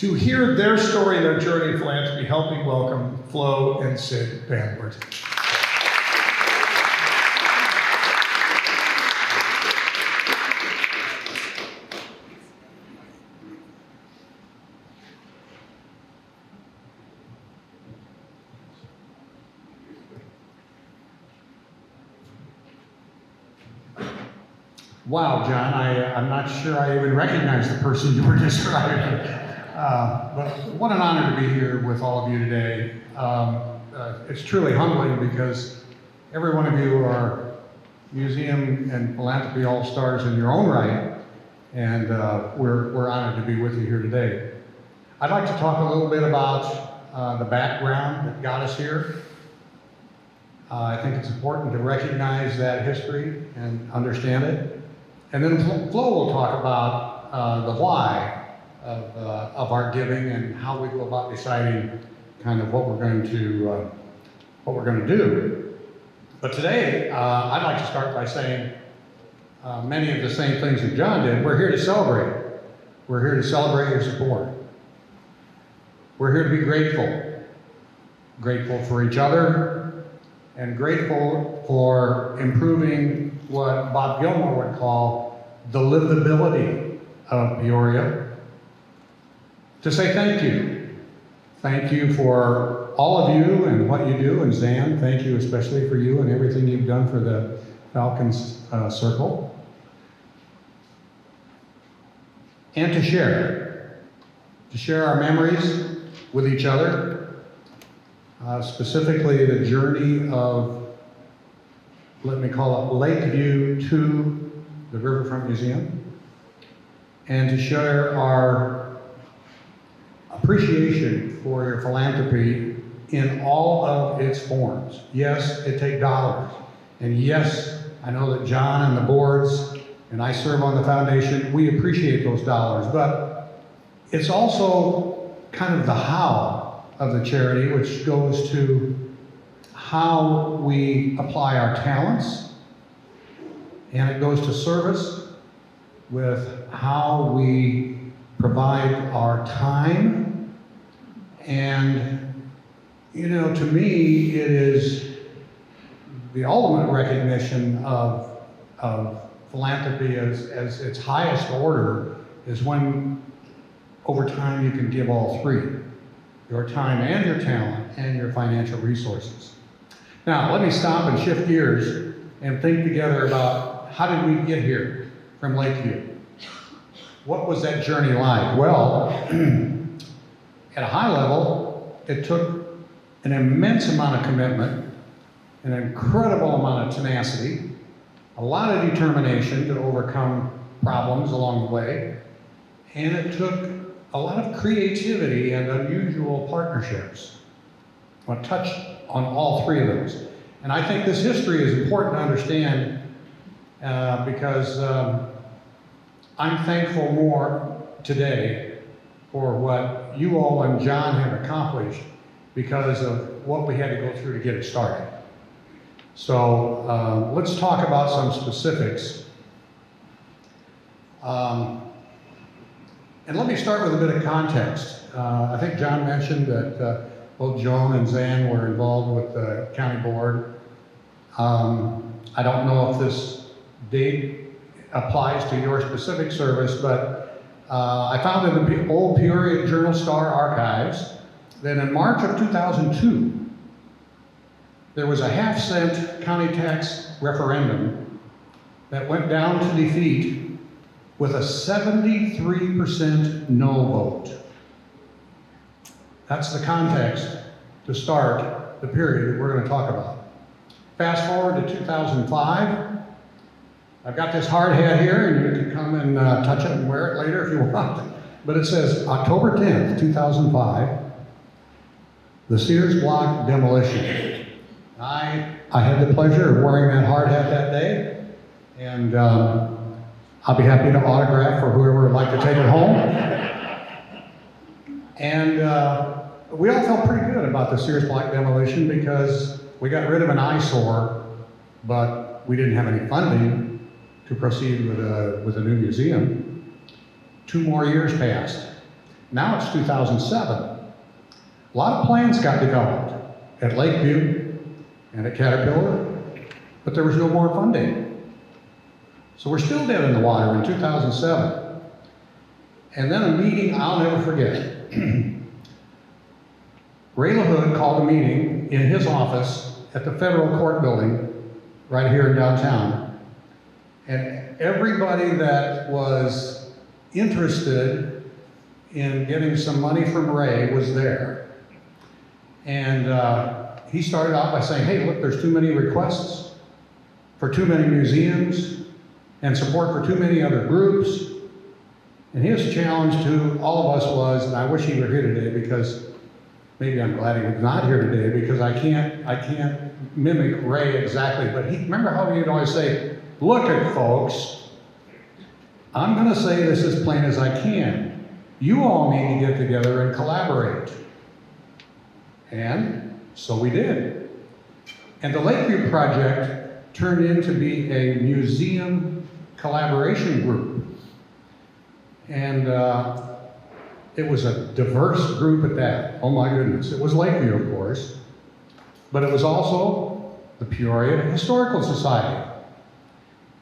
to hear their story, their journey of philanthropy, help me welcome Flo and Sid Banwart. Wow, John, I'm not sure I even recognize the person you were describing. But what an honor to be here with all of you today. It's truly humbling because every one of you are museum and philanthropy all-stars in your own right, and we're honored to be with you here today. I'd like to talk a little bit about the background that got us here. I think it's important to recognize that history and understand it. And then Flo will talk about the why of our giving and how we go about deciding kind of what we're going to do. But today, I'd like to start by saying many of the same things that John did. We're here to celebrate. We're here to celebrate your support. We're here to be grateful. Grateful for each other, and grateful for improving what Bob Gilmore would call the livability of Peoria. To say thank you. Thank you for all of you and what you do, and Zan, thank you especially for you and everything you've done for the Falcon Circle. And to share our memories with each other, specifically the journey of, let me call it Lakeview to the Riverfront Museum, and to share our appreciation for your philanthropy in all of its forms. Yes, it takes dollars, and yes, I know that John and the boards, and I serve on the foundation, we appreciate those dollars, but it's also kind of the how of the charity, which goes to how we apply our talents, and it goes to service with how we provide our time. And, you know, to me, it is the ultimate recognition of philanthropy as its highest order is when, over time, you can give all three: your time and your talent and your financial resources. Now, let me stop and shift gears and think together about how did we get here from Lakeview? What was that journey like? Well, at a high level, it took an immense amount of commitment, an incredible amount of tenacity, a lot of determination to overcome problems along the way, and it took a lot of creativity and unusual partnerships. I want to touch on all three of those. And I think this history is important to understand because I'm thankful more today for what you all and John have accomplished because of what we had to go through to get it started. So let's talk about some specifics. And let me start with a bit of context. I think John mentioned that both Joan and Zan were involved with the county board. I don't know if this date applies to your specific service, but I found in the old Peoria Journal-Star archives that in March of 2002, there was a half-cent county tax referendum that went down to defeat with a 73% no vote. That's the context to start the period that we're going to talk about. Fast forward to 2005. I've got this hard hat here, and you can come and touch it and wear it later if you want. But it says October 10th, 2005, the Sears block demolition. I had the pleasure of wearing that hard hat that day, and I'll be happy to autograph for whoever would like to take it home. And we all felt pretty good about the Sears block demolition because we got rid of an eyesore, but we didn't have any funding to proceed with a new museum. 2 more years passed. Now it's 2007. A lot of plans got developed at Lakeview and at Caterpillar, but there was no more funding. So we're still dead in the water in 2007. And then a meeting I'll never forget. Ray LaHood called a meeting in his office at the federal court building right here in downtown. And everybody that was interested in getting some money from Ray was there. And he started out by saying, hey, look, there's too many requests for too many museums and support for too many other groups. And his challenge to all of us was, and I wish he were here today because maybe I'm glad he was not here today because I can't mimic Ray exactly, but remember how he'd always say, look at folks, I'm gonna say this as plain as I can. You all need to get together and collaborate. And so we did. And the Lakeview project turned into be a museum collaboration group. And it was a diverse group at that. Oh my goodness. It was Lakeview, of course, but it was also the Peoria Historical Society.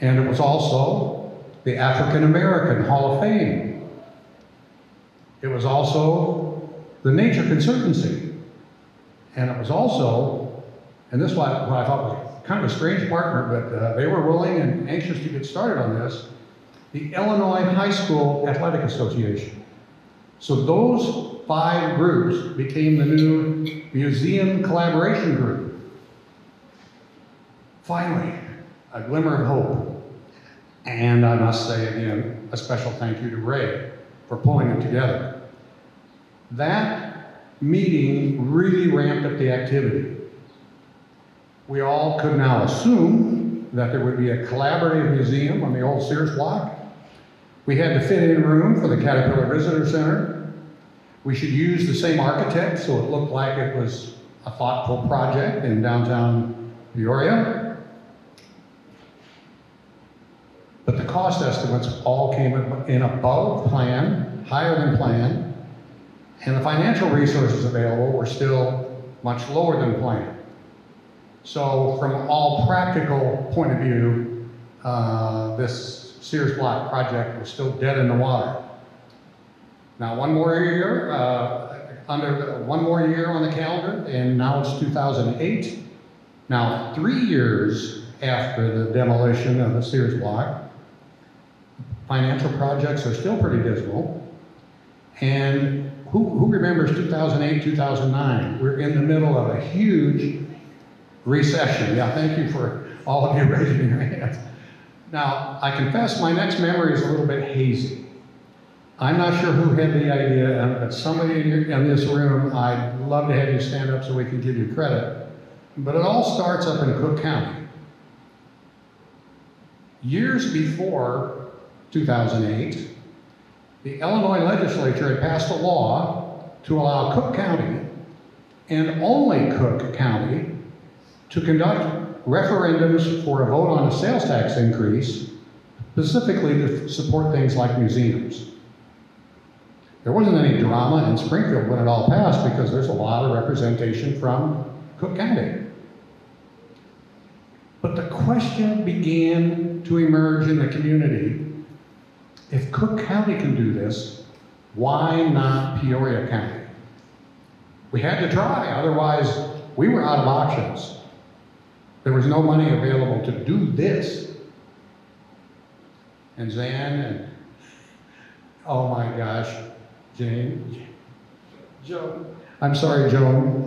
And it was also the African American Hall of Fame. It was also the Nature Conservancy. And it was also, and this is what I thought was kind of a strange partner, but they were willing and anxious to get started on this, the Illinois High School Athletic Association. So those 5 groups became the new museum collaboration group. Finally, a glimmer of hope. And I must say again, a special thank you to Ray for pulling them together. That meeting really ramped up the activity. We all could now assume that there would be a collaborative museum on the old Sears block. We had the fit-in room for the Caterpillar Visitor Center. We should use the same architect so it looked like it was a thoughtful project in downtown Peoria. But the cost estimates all came in above plan, higher than plan, and the financial resources available were still much lower than planned. So from all practical point of view, this Sears Block project was still dead in the water. Now one more year on the calendar, and now it's 2008. Now 3 years after the demolition of the Sears Block, financial projects are still pretty dismal. And who remembers 2008, 2009? We're in the middle of a huge recession. Yeah, thank you for all of you raising your hands. Now, I confess my next memory is a little bit hazy. I'm not sure who had the idea, but somebody in this room, I'd love to have you stand up so we can give you credit. But it all starts up in Cook County. Years before 2008, the Illinois legislature had passed a law to allow Cook County, and only Cook County, to conduct referendums for a vote on a sales tax increase, specifically to support things like museums. There wasn't any drama in Springfield when it all passed because there's a lot of representation from Cook County. But the question began to emerge in the community, if Cook County can do this, why not Peoria County? We had to try, otherwise we were out of options. There was no money available to do this. And Zan and, oh my gosh, Jane, Joan. I'm sorry, Joan.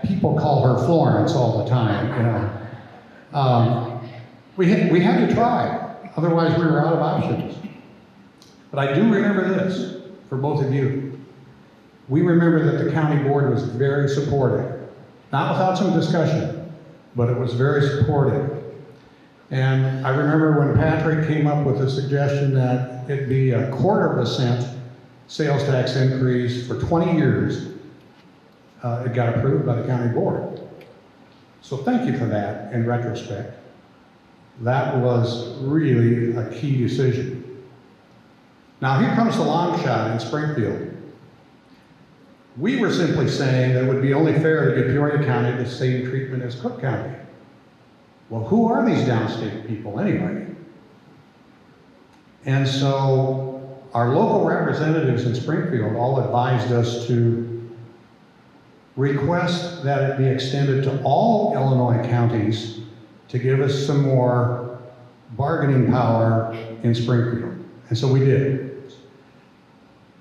People call her Florence all the time, you know. We had to try, otherwise we were out of options. But I do remember this, for both of you. We remember that the county board was very supportive. Not without some discussion, but it was very supportive. And I remember when Patrick came up with the suggestion that it be a 1/4 cent sales tax increase for 20 years, it got approved by the county board. So thank you for that in retrospect. That was really a key decision. Now here comes the long shot in Springfield. We were simply saying that it would be only fair to give Peoria County the same treatment as Cook County. Well, who are these downstate people anyway? And so our local representatives in Springfield all advised us to request that it be extended to all Illinois counties to give us some more bargaining power in Springfield. And so we did.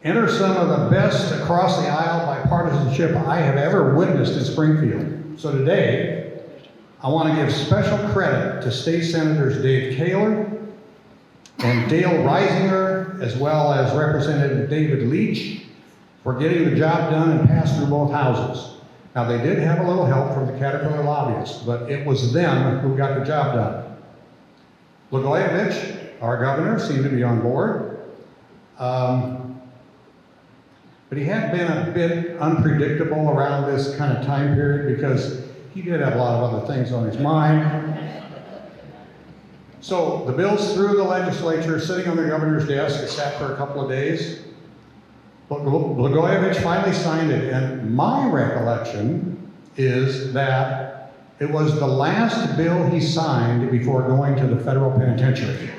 Enter some of the best across the aisle bipartisanship I have ever witnessed in Springfield. So today, I want to give special credit to State Senators Dave Kaler and Dale Reisinger, as well as Representative David Leach, for getting the job done and passed through both houses. Now, they did have a little help from the Caterpillar lobbyists, but it was them who got the job done. Blagojevich, our governor, seemed to be on board. But he had been a bit unpredictable around this kind of time period because he did have a lot of other things on his mind. So the bill's through the legislature, sitting on the governor's desk. It sat for a couple of days. But Blagojevich finally signed it, and my recollection is that it was the last bill he signed before going to the federal penitentiary.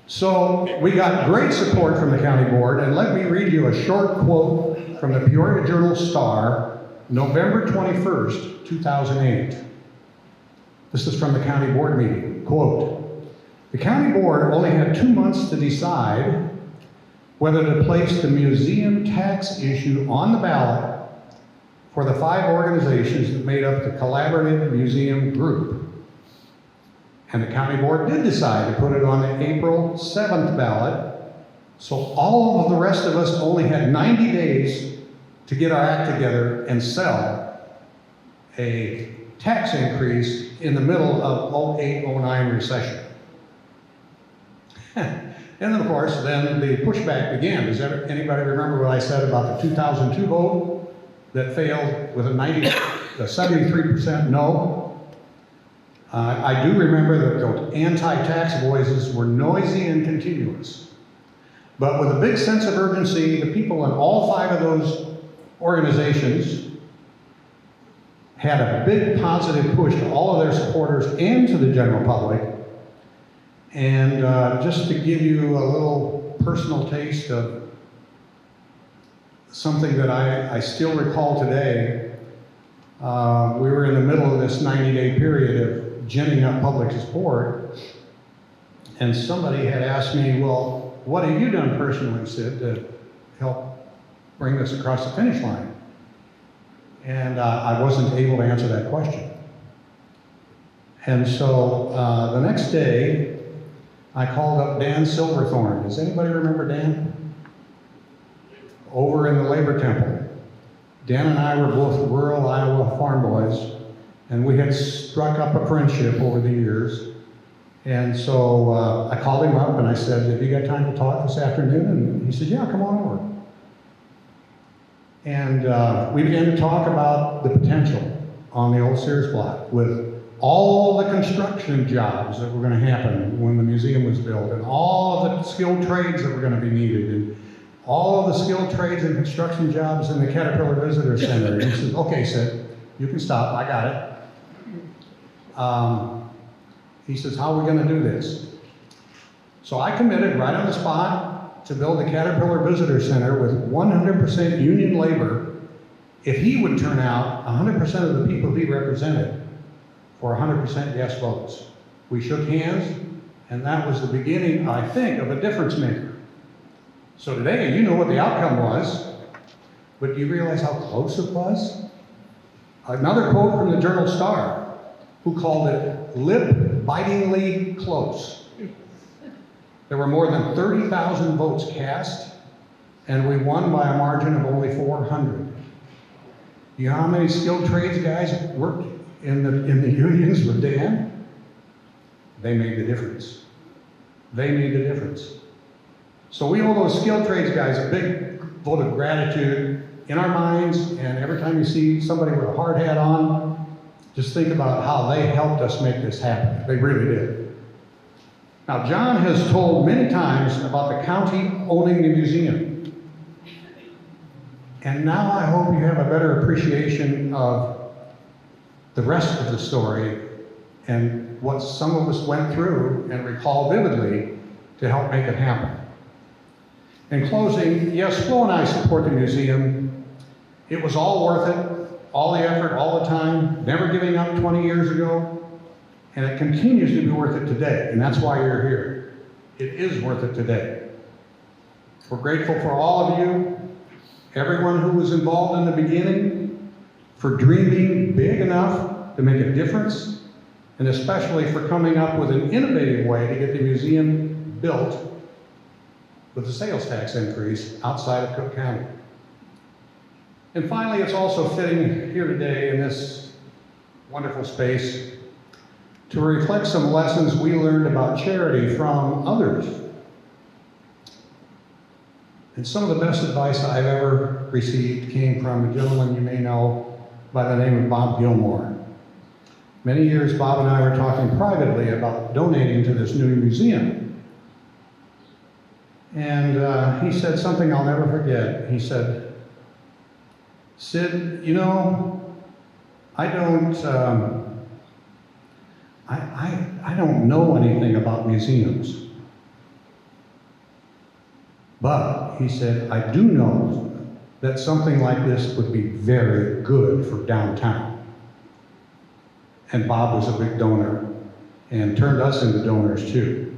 So we got great support from the county board, and let me read you a short quote from the Peoria Journal-Star, November 21st, 2008. This is from the county board meeting. Quote, "The county board only had 2 months to decide whether to place the museum tax issue on the ballot for the 5 organizations that made up the Collaborative Museum Group. And the county board did decide to put it on the April 7th ballot, so all of the rest of us only had 90 days to get our act together and sell a tax increase in the middle of 08-09 recession." And then, of course, then the pushback began. Does anybody remember what I said about the 2002 vote that failed with a 73% no? I do remember that the anti-tax voices were noisy and continuous. But with a big sense of urgency, the people in all 5 of those organizations had a big positive push to all of their supporters and to the general public. And just to give you a little personal taste of something that I still recall today, we were in the middle of this 90-day period of ginning up public support, and somebody had asked me, well, what have you done personally, Sid, to help bring this across the finish line? And I wasn't able to answer that question. And so the next day, I called up Dan Silverthorne. Does anybody remember Dan? Over in the Labor Temple. Dan and I were both rural Iowa farm boys, and we had struck up a friendship over the years. And so I called him up and I said, "Have you got time to talk this afternoon?" And he said, "Yeah, come on over." And we began to talk about the potential on the old Sears block with all the construction jobs that were going to happen when the museum was built, and all of the skilled trades that were going to be needed, and all of the skilled trades and construction jobs in the Caterpillar Visitor Center. And he said, "Okay, Sid, you can stop, I got it." He says, "How are we going to do this?" So I committed right on the spot to build the Caterpillar Visitor Center with 100% union labor if he would turn out 100% of the people he represented for 100% yes votes. We shook hands, and that was the beginning, I think, of a difference maker. So today, you know what the outcome was, but do you realize how close it was? Another quote from the Journal-Star, who called it lip-bitingly close. There were more than 30,000 votes cast, and we won by a margin of only 400. You know how many skilled trades guys worked in the unions with Dan? They made the difference. They made the difference. So we owe those skilled trades guys a big vote of gratitude in our minds, and every time you see somebody with a hard hat on, just think about how they helped us make this happen. They really did. Now, John has told many times about the county owning the museum. And now I hope you have a better appreciation of the rest of the story and what some of us went through and recall vividly to help make it happen. In closing, yes, Flo and I support the museum. It was all worth it, all the effort, all the time, never giving up 20 years ago. And it continues to be worth it today, and that's why you're here. It is worth it today. We're grateful for all of you, everyone who was involved in the beginning, for dreaming big enough to make a difference, and especially for coming up with an innovative way to get the museum built with the sales tax increase outside of Cook County. And finally, it's also fitting here today in this wonderful space to reflect some lessons we learned about charity from others. And some of the best advice I've ever received came from a gentleman you may know by the name of Bob Gilmore. Many years, Bob and I were talking privately about donating to this new museum. And he said something I'll never forget. He said, "Sid, you know, I don't know anything about museums. But," he said, "I do know that something like this would be very good for downtown." And Bob was a big donor and turned us into donors too.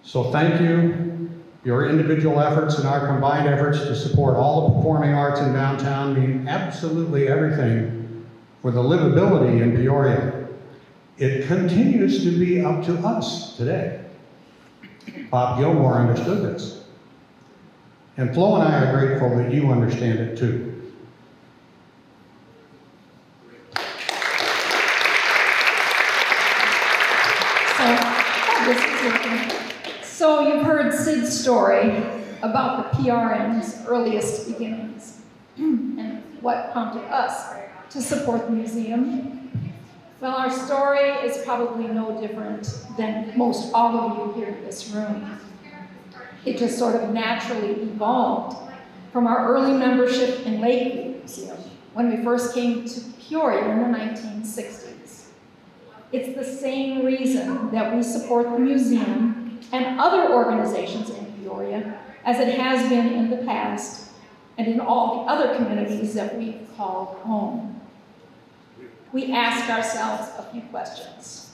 So thank you. Your individual efforts and our combined efforts to support all the performing arts in downtown mean absolutely everything for the livability in Peoria. It continues to be up to us today. Bob Gilmore understood this. And Flo and I are grateful that you understand it too. So you've heard Sid's story about the PRM's earliest beginnings and what prompted us to support the museum. Well, our story is probably no different than most all of you here in this room. It just sort of naturally evolved from our early membership in Lakeview Museum when we first came to Peoria in the 1960s. It's the same reason that we support the museum and other organizations in Peoria as it has been in the past and in all the other communities that we've called home. We ask ourselves a few questions.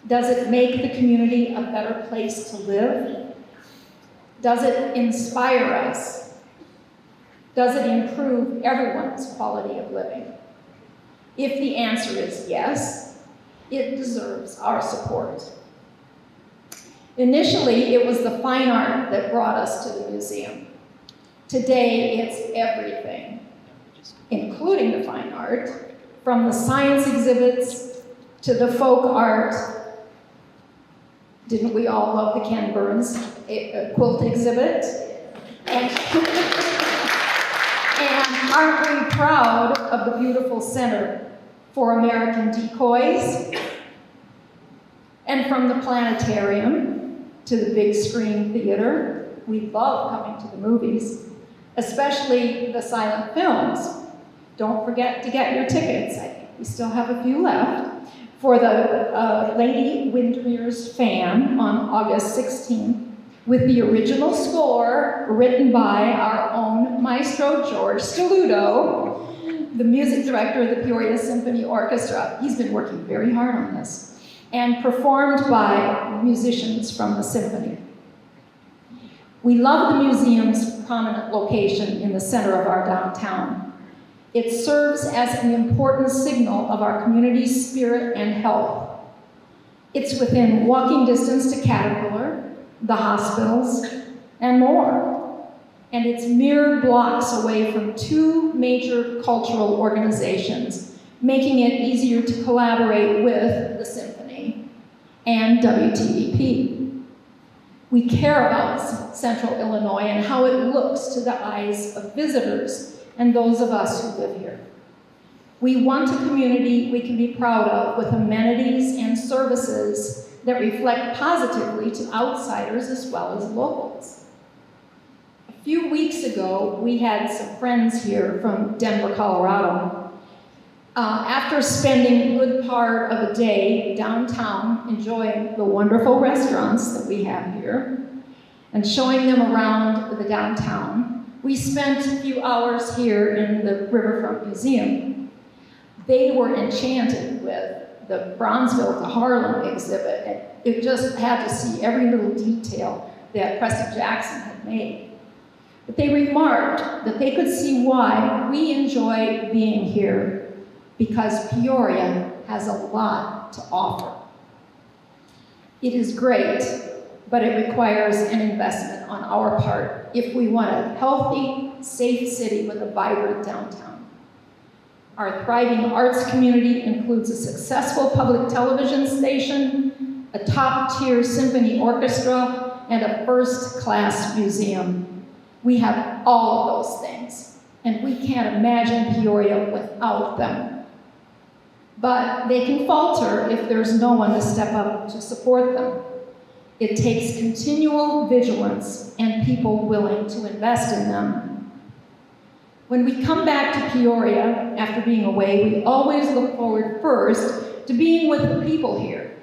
Does it make the community a better place to live? Does it inspire us? Does it improve everyone's quality of living? If the answer is yes, it deserves our support. Initially, it was the fine art that brought us to the museum. Today, it's everything, including the fine art, from the science exhibits to the folk art. Didn't we all love the Ken Burns quilt exhibit? And aren't we proud of the beautiful Center for American Decoys? And from the planetarium to the big screen theater, we love coming to the movies, especially the silent films. Don't forget to get your tickets. I think we still have a few left for the Lady Windermere's Fan on August 16th with the original score written by our own maestro, George Stelluto, the music director of the Peoria Symphony Orchestra. He's been working very hard on this, and performed by musicians from the symphony. We love the museum's prominent location in the center of our downtown. It serves as an important signal of our community's spirit and health. It's within walking distance to Caterpillar, the hospitals, and more. And it's mere blocks away from two major cultural organizations, making it easier to collaborate with the symphony and WTVP. We care about Central Illinois and how it looks to the eyes of visitors and those of us who live here. We want a community we can be proud of with amenities and services that reflect positively to outsiders as well as locals. A few weeks ago, we had some friends here from Denver, Colorado. After spending a good part of a day downtown enjoying the wonderful restaurants that we have here and showing them around the downtown, we spent a few hours here in the Riverfront Museum. They were enchanted with the Bronzeville to Harlem exhibit, and it just had to see every little detail that Preston Jackson had made. But they remarked that they could see why we enjoy being here, because Peoria has a lot to offer. It is great, but it requires an investment on our part if we want a healthy, safe city with a vibrant downtown. Our thriving arts community includes a successful public television station, a top-tier symphony orchestra, and a first-class museum. We have all of those things, and we can't imagine Peoria without them. But they can falter if there's no one to step up to support them. It takes continual vigilance and people willing to invest in them. When we come back to Peoria after being away, we always look forward first to being with the people here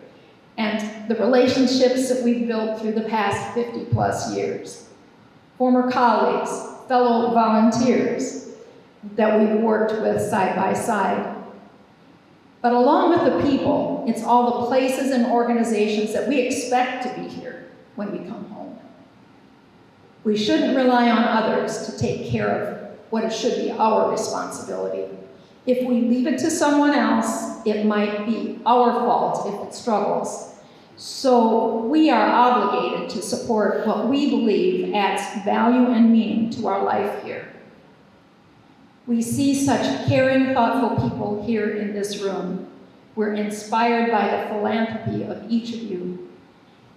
and the relationships that we've built through the past 50 plus years. Former colleagues, fellow volunteers that we've worked with side by side. But along with the people, it's all the places and organizations that we expect to be here when we come home. We shouldn't rely on others to take care of what it should be our responsibility. If we leave it to someone else, it might be our fault if it struggles. So we are obligated to support what we believe adds value and meaning to our life here. We see such caring, thoughtful people here in this room. We're inspired by the philanthropy of each of you.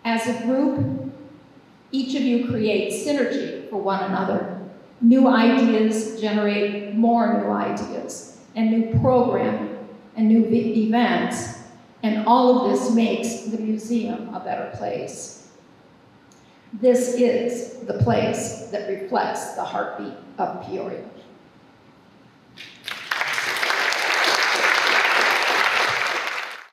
As a group, each of you creates synergy for one another. New ideas generate more new ideas, and new programming, and new events, and all of this makes the museum a better place. This is the place that reflects the heartbeat of Peoria.